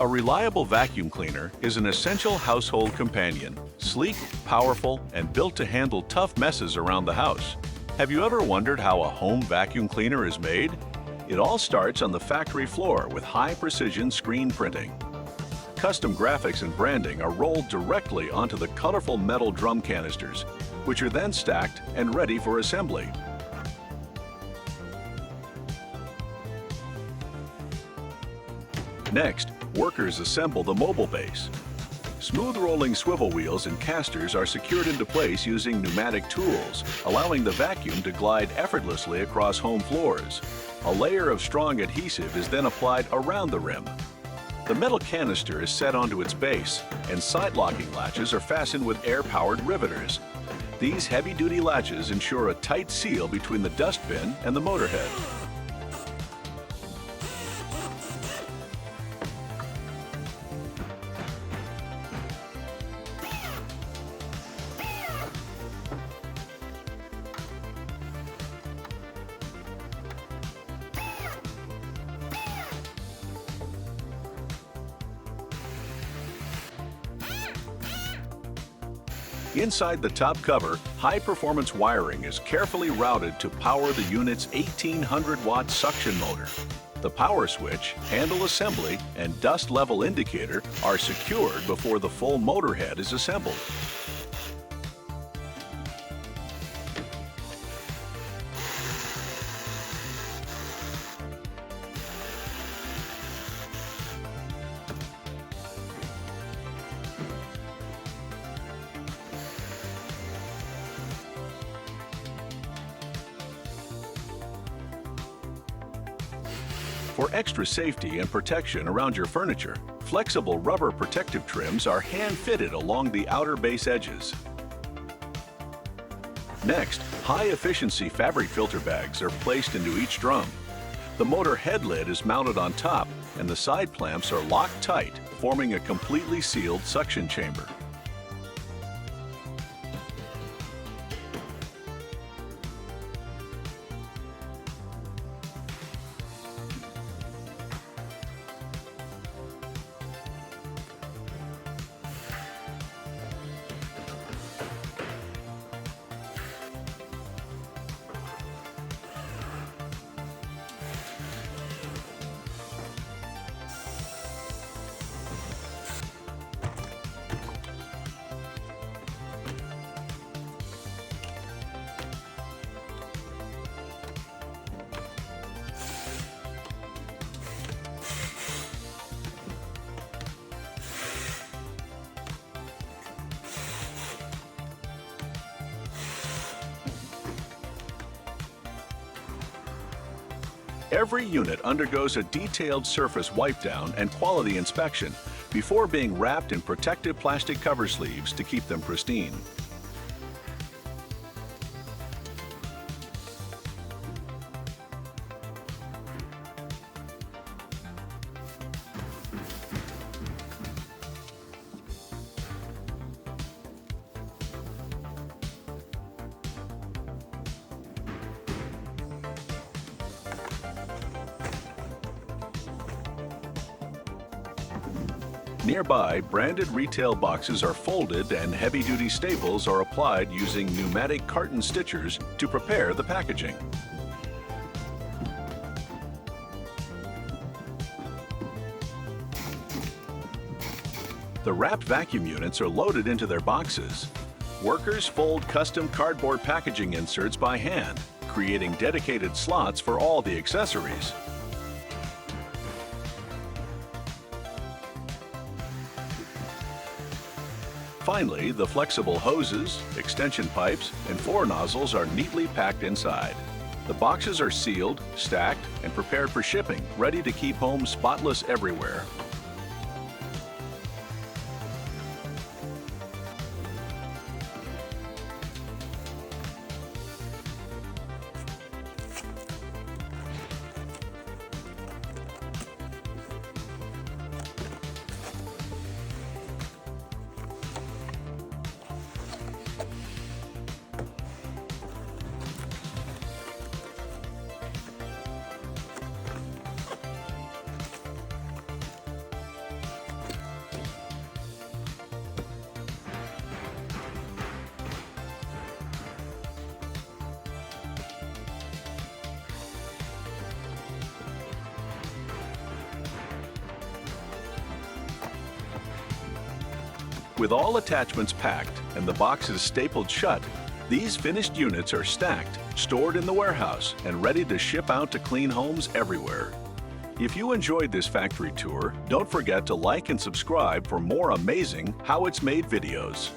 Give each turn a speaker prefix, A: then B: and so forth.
A: A reliable vacuum cleaner is an essential household companion, sleek, powerful, and built to handle tough messes around the house. Have you ever wondered how a home vacuum cleaner is made? It all starts on the factory floor with high-precision screen printing. Custom graphics and branding are rolled directly onto the colorful metal drum canisters, which are then stacked and ready for assembly. Next, workers assemble the mobile base. Smooth rolling swivel wheels and casters are secured into place using pneumatic tools, allowing the vacuum to glide effortlessly across home floors. A layer of strong adhesive is then applied around the rim. The metal canister is set onto its base, and side-locking latches are fastened with air-powered riveters. These heavy-duty latches ensure a tight seal between the dust bin and the motor head. Inside the top cover, high-performance wiring is carefully routed to power the unit's 1,800-watt suction motor. The power switch, handle assembly, and dust level indicator are secured before the full motor head is assembled. For extra safety and protection around your furniture, flexible rubber protective trims are hand-fitted along the outer base edges. Next, high-efficiency fabric filter bags are placed into each drum. The motor head lid is mounted on top, and the side clamps are locked tight, forming a completely sealed suction chamber. Every unit undergoes a detailed surface wipe down and quality inspection before being wrapped in protective plastic cover sleeves to keep them pristine. Nearby, branded retail boxes are folded and heavy-duty staples are applied using pneumatic carton stitchers to prepare the packaging. The wrapped vacuum units are loaded into their boxes. Workers fold custom cardboard packaging inserts by hand, creating dedicated slots for all the accessories. Finally, the flexible hoses, extension pipes, and floor nozzles are neatly packed inside. The boxes are sealed, stacked, and prepared for shipping, ready to keep home spotless everywhere. With all attachments packed and the boxes stapled shut, these finished units are stacked, stored in the warehouse, and ready to ship out to clean homes everywhere. If you enjoyed this factory tour, don't forget to like and subscribe for more amazing How It's Made videos.